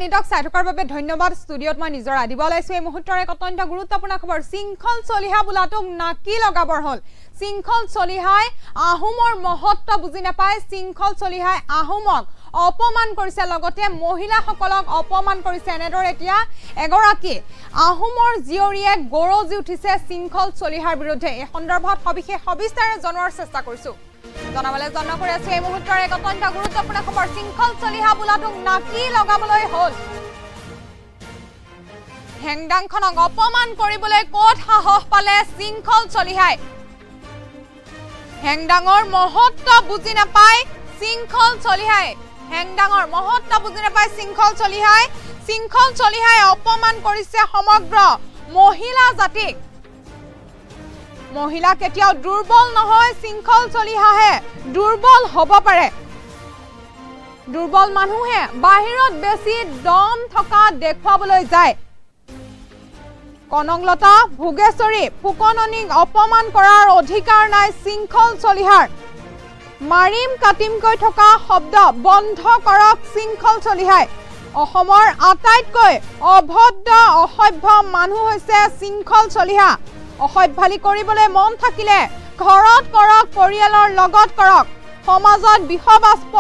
নিটক চাই থকাৰ বাবে ধন্যবাদ ষ্টুডিঅত মই নিজৰ আদিব লাইছো এই মুহূৰ্তৰ এক অত্যন্ত গুৰুত্বপূৰ্ণ খবৰ সিংখল চলিহা বুলাটোক নাকি লগাবৰ হল সিংখল চলিহাই আহোমৰ মহত্ব বুজি নাপায় সিংখল চলিহাই আহোমক অপমান কৰিছে লগতে মহিলাসকলক অপমান কৰিছে এনেদৰে এতিয়া এগৰাকী আহোমৰ জিয়ৰিয়ে গৰজি উঠিছে সিংখল চলিহাৰ বিৰুদ্ধে এই সন্দৰ্ভত সবিশেষ সবিস্তাৰে জনোৱাৰ চেষ্টা কৰিছো জনাবলে যত্ন কৰি আছে এই মুহূৰ্তৰ এক অত্যন্ত গুৰুত্বপূৰ্ণ খবৰ সিংখল চলিহা বুলাটোক নাকি লগাবলৈ হল হেংদাংখনক অপমান কৰিবলৈ কোট সাহস পালে সিংখল চলিহাই হেংদাঙৰ মহত্ব বুজি নাপায় সিংখল চলিহাই হেংদাঙৰ মহত্ব বুজি নাপায় সিংখল চলিহাই অপমান কৰিছে সমগ্ৰ মহিলা জাতিক মহিলা কেতিয়াও দুৰ্বল নহয় সিংখল চলিহাহে দুৰ্বল হ'ব পাৰে দুৰ্বল মানুহে বাহিৰত বেছি দম থকা দেখুৱাবলৈ যায় কনকলতা ভোগেশ্বৰী ফুকননিক অপমান কৰাৰ অধিকাৰ নাই সিংখল চলিহাৰ মাৰিম কাটিমকৈ থকা শব্দ বন্ধ কৰক সিংখল চলিহাই অসমৰ আটাইতকৈ অভদ্ৰ অসভ্য মানুহ হৈছে সিংখল চলিহা অসভ্যালি কৰিবলৈ মন থাকিলে ঘৰত কৰক পৰিয়ালৰ লগত কৰক সমাজত বিহবাস্প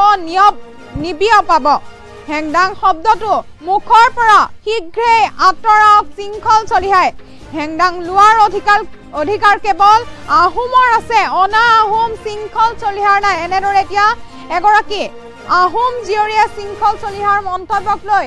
নিবিয়পাব হেংদাং শব্দটো মুখৰ পৰা শীঘ্ৰেই আঁতৰাওক সিংখল চলিহাই হেংদাং লোৱাৰ অধিকাৰ কেৱল আহোমৰ আছে অনা আহোম সিংখল চলিহাৰ নাই এনেদৰে এতিয়া এগৰাকী আহোম জিয়ৰিয়ে সিংখল চলিহাৰ মন্তব্যক লৈ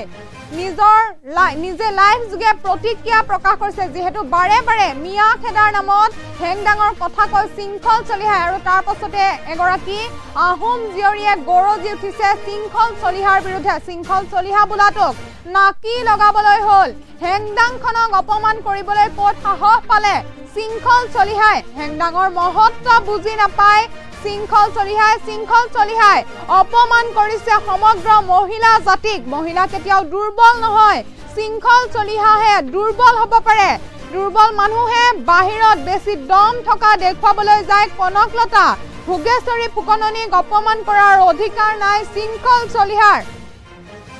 নিজে লাইভ যোগে প্ৰতিক্ৰিয়া প্ৰকাশ কৰিছে যেহেতু বাৰে বাৰে মিয়া খেদাৰ নামত হেংদাঙৰ কথা কৈ সিংখল চলিহাই আৰু তাৰ পাছতে এগৰাকী আহোম জিয়ৰিয়ে গৰজি উঠিছে সিংখল চলিহাৰ বিৰুদ্ধে সিংখল চলিহা বুলাটোক নাকি লগাবলৈ হল হেংদাংখনক অপমান কৰিবলৈ কোট সাহস পালে সিংখল চলিহাই হেংদাঙৰ মহত্ব বুজি নাপায় সিংখল চলিহাই অপমান কৰিছে সমগ্ৰ মহিলা জাতিক মহিলা কেতিয়াও দুৰ্বল নহয় সিংখল চলিহাহে দুৰ্বল হ'ব পাৰে দুৰ্বল মানুহে বাহিৰত বেছি দম থকা দেখুৱাবলৈ যায় কনকলতা ভোগেশ্বৰী ফুকননিক অপমান কৰাৰ অধিকাৰ নাই সিংখল চলিহাৰ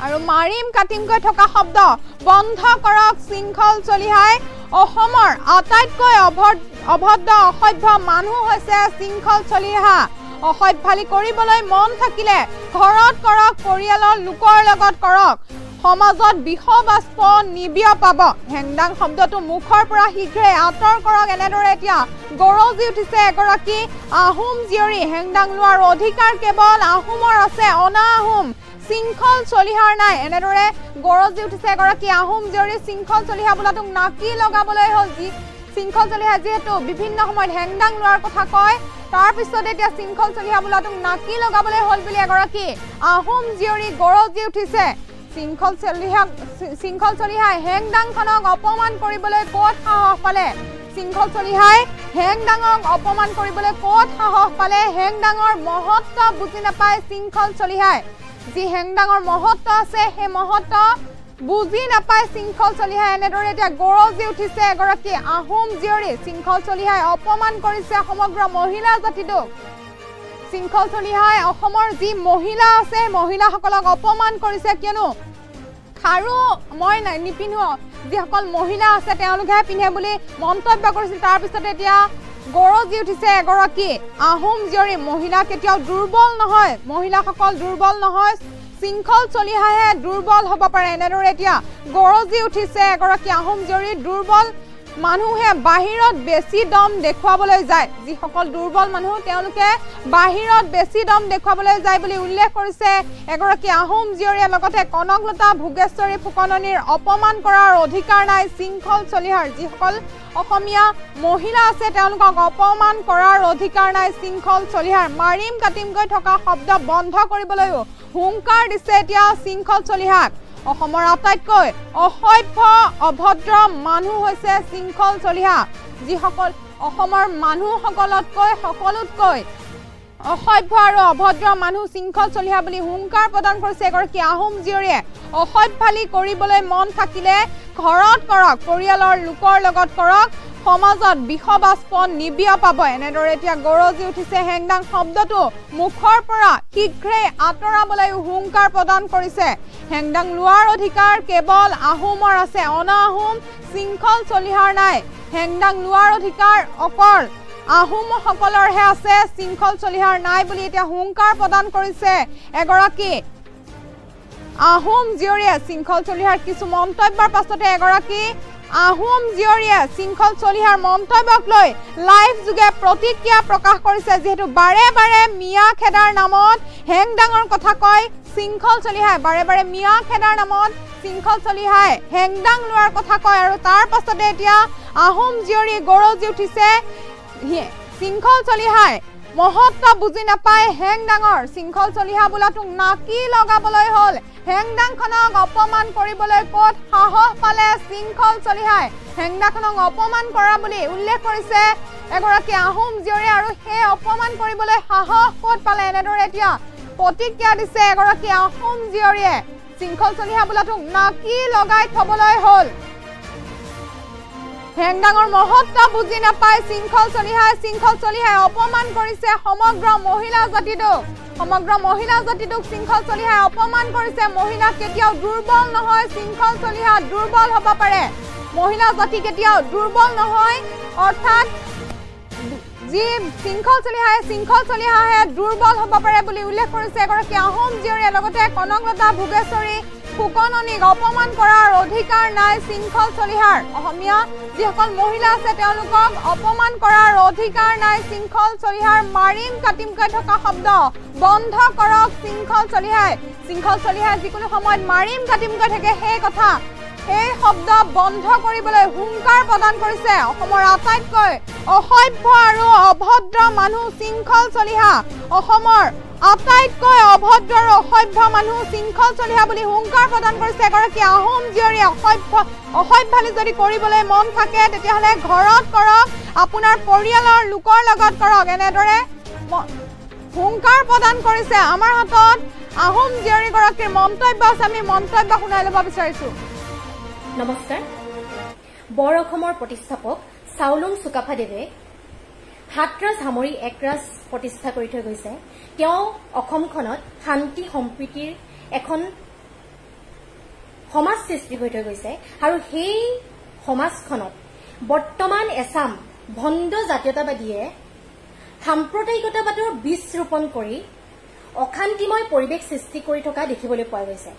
আৰু মাৰিম কাটিমকৈ থকা শব্দ বন্ধ কৰক সিংখল চলিহাই অসমৰ আটাইতকৈ অভদ্ৰ অসভ্য মানুহ হৈছে সিংখল চলিহা অসভ্যালি কৰিবলৈ মন থাকিলে ঘৰত কৰক পৰিয়ালৰ লোকৰ লগত কৰক সমাজত বিহবাস্প নিবিয়পাব হেংদাং শব্দটো মুখৰ পৰা শীঘ্ৰে আঁতৰ কৰক এনেদৰে এতিয়া গৰজি উঠিছে এগৰাকী আহোম জিয়ৰি হেংদাং লোৱাৰ অধিকাৰ কেৱল আহোমৰ আছে অনা আহোম সিংখল চলিহাৰ নাই এনেদৰে গৰজি উঠিছে এগৰাকী আহোম জিয়ৰি সিংখল চলিহা বুলাটোক নাকি লগাবলৈ হল সিংখল চলিহা যিহেতু বিভিন্ন সময়ত হেংদাং লোৱাৰ কথা কয় তাৰ পিছত এতিয়া সিংখল চলিহা বুলাটোক নাকি লগাবলৈ হল বুলি এগৰাকী আহোম জিয়ৰি গৰজি উঠিছে সিংখল চলিহাই হেংদাংখনক অপমান কৰিবলৈ কোট সাহস পালে সিংখল চলিহাই হেংদাঙক অপমান কৰিবলৈ কোট সাহস পালে হেংদাঙৰ মহত্ব বুজি নাপায় সিংখল চলিহাই যি হেংদাঙৰ মহত্ব আছে সেই মহত্ব বুজি নাপায় সিংখল চলিহাই এনেদৰে এতিয়া গৰজি উঠিছে এগৰাকী আহোম জিয়ৰি সিংখল চলিহাই অপমান কৰিছে সমগ্ৰ মহিলা জাতিটোক সিংখল চলিহাই অসমৰ যি মহিলা আছে মহিলাসকলক অপমান কৰিছে কিয়নো খাৰু মই নিপিন্ধো যিসকল মহিলা আছে তেওঁলোকেহে পিন্ধে বুলি মন্তব্য কৰিছিল তাৰ পিছতে এতিয়া গৰজি উঠিছে এগৰাকী আহোম জিয়ৰি মহিলা কেতিয়াও দুৰ্বল নহয় মহিলাসকল দুৰ্বল নহয় সিংখল চলিহাহে দুৰ্বল হ'ব পাৰে এনেদৰে এতিয়া গৰজি উঠিছে এগৰাকী আহোম জিয়ৰি দুৰ্বল মানুহে বাহিৰত বেছি দম দেখুৱাবলৈ যায় যিসকল দুৰ্বল মানুহ তেওঁলোকে বাহিৰত বেছি দম দেখুৱাবলৈ যায় বুলি উল্লেখ কৰিছে এগৰাকী আহোম জিয়ৰিয়ে লগতে কনকলতা ভোগেশ্বৰী ফুকননিৰ অপমান কৰাৰ অধিকাৰ নাই সিংখল চলিহাৰ যিসকল অসমীয়া মহিলা আছে তেওঁলোকক অপমান কৰাৰ অধিকাৰ নাই সিংখল চলিহাৰ মাৰিম কাটিমকৈ থকা শব্দ বন্ধ কৰিবলৈও হুংকাৰ দিছে এতিয়া সিংখল চলিহাক অসমৰ আটাইতকৈ অসভ্য অভদ্ৰ মানুহ হৈছে সিংখল চলিহা যিসকল অসমৰ মানুহসকলতকৈ সকলোতকৈ অসভ্য আৰু অভদ্ৰ মানুহ সিংখল চলিহা বুলি হুংকাৰ প্ৰদান কৰিছে এগৰাকী আহোম জিয়ৰিয়ে অসভ্যালি কৰিবলৈ মন থাকিলে ঘৰত কৰক পৰিয়ালৰ লোকৰ লগত কৰক সমাজত বিষবাষ্প নিবিয়পাব এনেদৰে এতিয়া গৰজি উঠিছে হেংদাং শব্দটো মুখৰ পৰা শীঘ্ৰে আঁতৰাবলৈ হুংকাৰ প্ৰদান কৰিছে হেংদাং লোৱাৰ অধিকাৰ কেৱল আহোমৰ আছে অনা আহোম শৃংখল চলিহাৰ নাই হেংদাং লোৱাৰ অধিকাৰ অকল আহোম সকলৰহে আছে শৃংখল চলিহাৰ নাই বুলি এতিয়া হুংকাৰ প্ৰদান কৰিছে এগৰাকী আহোম জীয়ৰীয়ে শৃংখল চলিহাৰ কিছু মন্তব্যৰ পাছতে এগৰাকী আহোম জীয়ৰীয়ে শৃংখল চলিহাৰ মন্তব্যক লৈ লাইভ যোগে প্ৰতিক্ৰিয়া প্ৰকাশ কৰিছে যেহেতু বাৰে বাৰে মিয়া খেদাৰ নামত হেংদাঙৰ কথা কয় শৃংখল চলিহাই বাৰে বাৰে মিয়া খেদাৰ নামত শৃংখল চলিহাই হেংদাং লোৱাৰ কথা কয় আৰু তাৰ পাছতে এতিয়া আহোম জীয়ৰী গৰজি উঠিছে শৃংখল চলিহাই মহত্ব বুজি নাপায় হেংদাঙৰ শৃংখল চলিহা বোলাটোক নাকি লগাবলৈ হ'ল হেংদাংখনক অপমান কৰিবলৈ ক'ত সাহস পালে শৃংখল চলিহাই হেংদাংখনক অপমান কৰা বুলি উল্লেখ কৰিছে এগৰাকী আহোম জীয়ৰী আৰু সেই অপমান কৰিবলৈ সাহস ক'ত পালে এনেদৰে এতিয়া প্ৰতিক্ৰিয়া দিছে এগৰাকী আহোম জীয়ৰীয়ে শৃংখল চলিহা বোলাটোক নাকি লগাই থবলৈ হ'ল হেংদাঙৰ মহত্ব বুজি নাপায় শৃংখল চলিহাই অপমান কৰিছে সমগ্ৰ মহিলা জাতিটোক শৃংখল চলিহাই অপমান কৰিছে মহিলা কেতিয়াও দুৰ্বল নহয় শৃংখল চলিহা দুৰ্বল হ'ব পাৰে মহিলা জাতি কেতিয়াও দুৰ্বল নহয় অৰ্থাৎ যি শৃংখল চলিহাহে দুৰ্বল হ'ব পাৰে বুলি উল্লেখ কৰিছে এগৰাকী আহোম জীয়ৰীয়ে লগতে কনকলতা ভোগেশ্বৰী ফুকননিক অপমান কৰাৰ অধিকাৰ নাই শৃংখল চলিহাৰ অসমীয়া যিসকল মহিলা আছে তেওঁলোকক অপমান কৰাৰ অধিকাৰ নাই শৃংখল চলিহাৰ মাৰিম কাটিমকৈ থকা শব্দ বন্ধ কৰক শৃংখল চলিহাই যিকোনো সময়ত মাৰিম কাটিমকৈ থাকে সেই শব্দ বন্ধ কৰিবলৈ হুংকাৰ প্ৰদান কৰিছে অসমৰ আটাইতকৈ অসভ্য আৰু অভদ্ৰ মানুহ শৃংখল চলিহা অসমৰ আটাইতকৈ অভদ্ৰ আৰু অসভ্য মানুহ শৃংখল চলিহা বুলি হুংকাৰ প্ৰদান কৰিছে এগৰাকী আহোম জীয়ৰী অসভ্যালি যদি কৰিবলৈ মন থাকে তেতিয়াহ'লে ঘৰত কৰক আপোনাৰ পৰিয়ালৰ লোকৰ লগত কৰক এনেদৰে হুংকাৰ প্ৰদান কৰিছে আমাৰ হাতত আহোম জীয়ৰীগৰাকীৰ মন্তব্য আছে আমি মন্তব্য শুনাই ল'ব বিচাৰিছোঁ নমস্কাৰ বৰ অসমৰ প্ৰতিষ্ঠাপক চাউলুং চুকাফাদেৱে হাতৰাজ সামৰি একৰাজ প্ৰতিষ্ঠা কৰি থৈ গৈছে তেওঁ অসমখনত শান্তি সম্প্ৰীতিৰ এখন সমাজ সৃষ্টি কৰি থৈ গৈছে আৰু সেই সমাজখনত বৰ্তমান এছাম ভণ্ড জাতীয়তাবাদীয়ে সাম্প্ৰদায়িকতাবাদৰ বীজ ৰোপণ কৰি অশান্তিময় পৰিৱেশ সৃষ্টি কৰি থকা দেখিবলৈ পোৱা গৈছে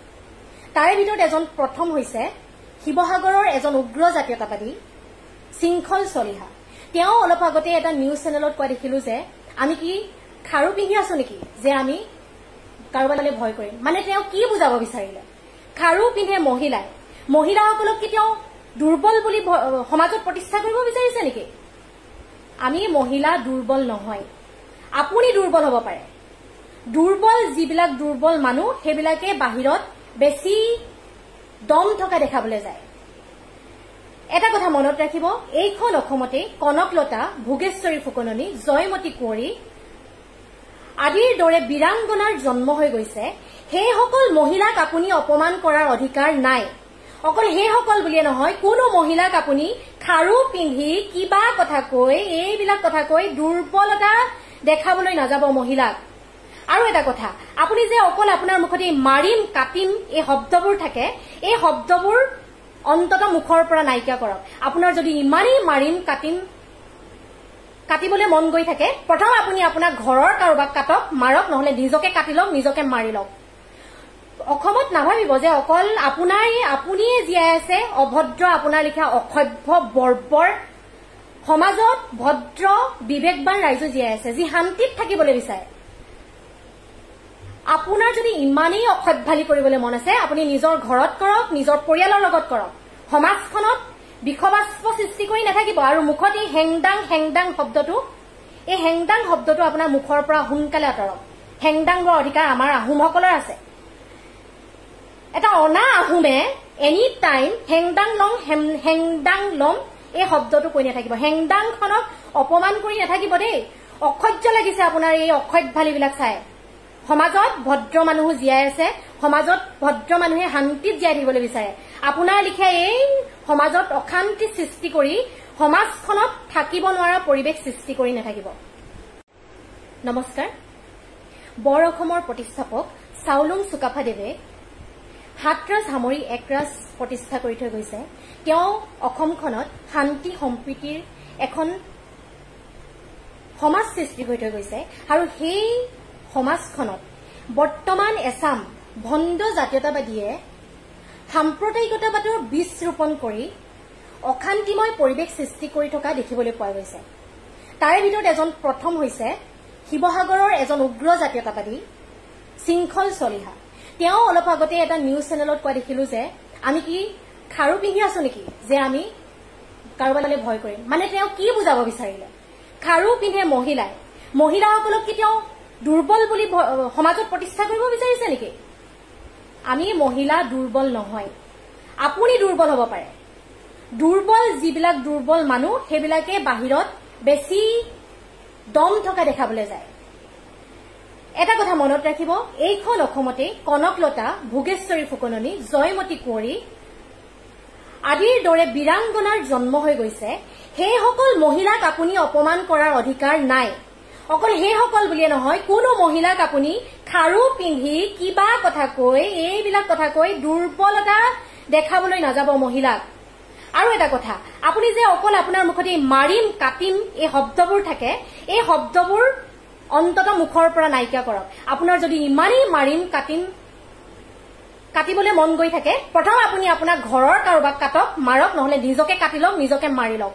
তাৰে ভিতৰত এজন প্ৰথম হৈছে শিৱসাগৰৰ এজন উগ্ৰ জাতীয়তাবাদী শৃংখল চলিহা তেওঁ অলপ আগতে এটা নিউজ চেনেলত কোৱা দেখিলো যে আমি কি খাৰু পিন্ধি আছো নেকি যে আমি কাৰোবালৈ ভয় কৰিম মানে তেওঁ কি বুজাব বিচাৰিলে খাৰু পিন্ধে মহিলাসকলক কি তেওঁ দুৰ্বল বুলি সমাজত প্ৰতিষ্ঠা কৰিব বিচাৰিছে নেকি আমি মহিলা দুৰ্বল নহয় আপুনি দুৰ্বল হ'ব পাৰে দুৰ্বল যিবিলাক দুৰ্বল মানুহ সেইবিলাকে বাহিৰত বেছি দম থকা দেখাবলৈ যায় এটা কথা মনত ৰাখিব এইখন অসমতে কনকলতা ভোগেশ্বৰী ফুকননি জয়মতী কুঁৱৰী আদিৰ দৰে বীৰাংগনাৰ জন্ম হৈ গৈছে সেইসকল মহিলাক আপুনি অপমান কৰাৰ অধিকাৰ নাই অকল সেইসকল বুলিয়ে নহয় কোনো মহিলাক আপুনি খাৰু পিন্ধি কিবা কথা কৈ এইবিলাক কথা কৈ দুৰ্বলতা দেখাবলৈ নাযাব মহিলাক আৰু এটা কথা আপুনি যে অকল আপোনাৰ মুখতে মাৰিম কাটিম এই শব্দবোৰ থাকে এই শব্দবোৰ অন্তত মুখৰ পৰা নাইকিয়া কৰক আপোনাৰ যদি ইমানেই মাৰিম কাটিবলৈ মন গৈ থাকে প্ৰথম আপুনি আপোনাৰ ঘৰৰ কাৰোবাক কাটক মাৰক নহলে নিজকে কাটি লওক নিজকে মাৰি লওক অসমত নাভাবিব যে অকল আপুনিয়ে জীয়াই আছে অভদ্ৰ আপোনাৰ লিখা অসভ্য বৰ্বৰ সমাজত ভদ্ৰ বিবেকবান ৰাইজ জীয়াই আছে যি শান্তিত থাকিবলৈ বিচাৰে আপোনাৰ যদি ইমানেই অসভ্যালি কৰিবলৈ মন আছে আপুনি নিজৰ ঘৰত কৰক নিজৰ পৰিয়ালৰ লগত কৰক সমাজখনত বিষবাষ্প সৃষ্টি কৰি নাথাকিব আৰু মুখত এই হেংদাং শব্দটো আপোনাৰ মুখৰ পৰা সোনকালে আঁতৰক হেংদাংৰ অধিকাৰ আমাৰ আহোমসকলৰ আছে এটা অনা আহোমে এনি টাইম হেংদাং লম এই শব্দটো কৈ নাথাকিব হেংদাংখনক অপমান কৰি নাথাকিব দেই অসহ্য লাগিছে আপোনাৰ এই অসভ্যালিবিলাক চাই সমাজত ভদ্ৰ মানুহ জীয়াই আছে সমাজত ভদ্ৰ মানুহে শান্তিত জীয়াই থাকিবলৈ বিচাৰে আপোনাৰ লিখা এই সমাজত অশান্তি সৃষ্টি কৰি সমাজখনত থাকিব নোৱাৰা পৰিৱেশ সৃষ্টি কৰি নাথাকিব। নমস্কাৰ। বৰ অসমৰ প্ৰতিষ্ঠাপক চাওলুং চুকাফাদেৱে হাতৰাজ সামৰি একৰাজ প্ৰতিষ্ঠা কৰি থৈ গৈছে। তেওঁ অসমখনত শান্তি সম্প্ৰীতিৰ এখন সমাজ সৃষ্টি হৈ থৈ গৈছে আৰু সেই সমাজখনত বৰ্তমান এছাম ভণ্ড জাতীয়তাবাদীয়ে সাম্প্ৰদায়িকতাবাদৰ বীজ ৰোপণ কৰি অশান্তিময় পৰিৱেশ সৃষ্টি কৰি থকা দেখিবলৈ পোৱা গৈছে। তাৰে ভিতৰত এজন প্ৰথম হৈছে শিৱসাগৰৰ এজন উগ্ৰ জাতীয়তাবাদী শৃংখল চলিহা। তেওঁ অলপ আগতে এটা নিউজ চেনেলত কোৱা দেখিলো যে আমি কি খাৰু পিন্ধি আছো নেকি যে আমি কাৰোবালৈ ভয় কৰিম। মানে তেওঁ কি বুজাব বিচাৰিলে? খাৰু পিন্ধে মহিলাসকলক কি তেওঁ দুৰ্বল বুলি সমাজত প্ৰতিষ্ঠা কৰিব বিচাৰিছে নেকি? আমি মহিলা দুৰ্বল নহয়, আপুনি দুৰ্বল হ'ব পাৰে। দুৰ্বল যিবিলাক দুৰ্বল মানুহ সেইবিলাকে বাহিৰত বেছি দম থকা দেখাবলৈ যায়। এটা কথা মনত ৰাখিব, এইখন অসমতে কনকলতা, ভোগেশ্বৰী ফুকননী, জয়মতী কুঁৱৰী আদিৰ দৰে বীৰাংগনাৰ জন্ম হৈ গৈছে। সেইসকল মহিলাক আপুনি অপমান কৰাৰ অধিকাৰ নাই। অকল সেইসকল বুলিয়ে নহয়, কোনো মহিলাক আপুনি খাৰু পিন্ধি কিবা কথা কৈ এইবিলাক কথা কৈ দুৰ্বলতা দেখাবলৈ নাযাব মহিলাক। আৰু এটা কথা, আপুনি যে অকল আপোনাৰ মুখতে মাৰিম কাটিম এই শব্দবোৰ থাকে, এই শব্দবোৰ অন্তত মুখৰ পৰা নাইকিয়া কৰক। আপোনাৰ যদি ইমানেই মাৰিম কাটিবলৈ মন গৈ থাকে, প্ৰথম আপুনি আপোনাৰ ঘৰৰ কাৰোবাক কাটক, মাৰক, নহলে নিজকে কাটি লওক, নিজকে মাৰি লওক।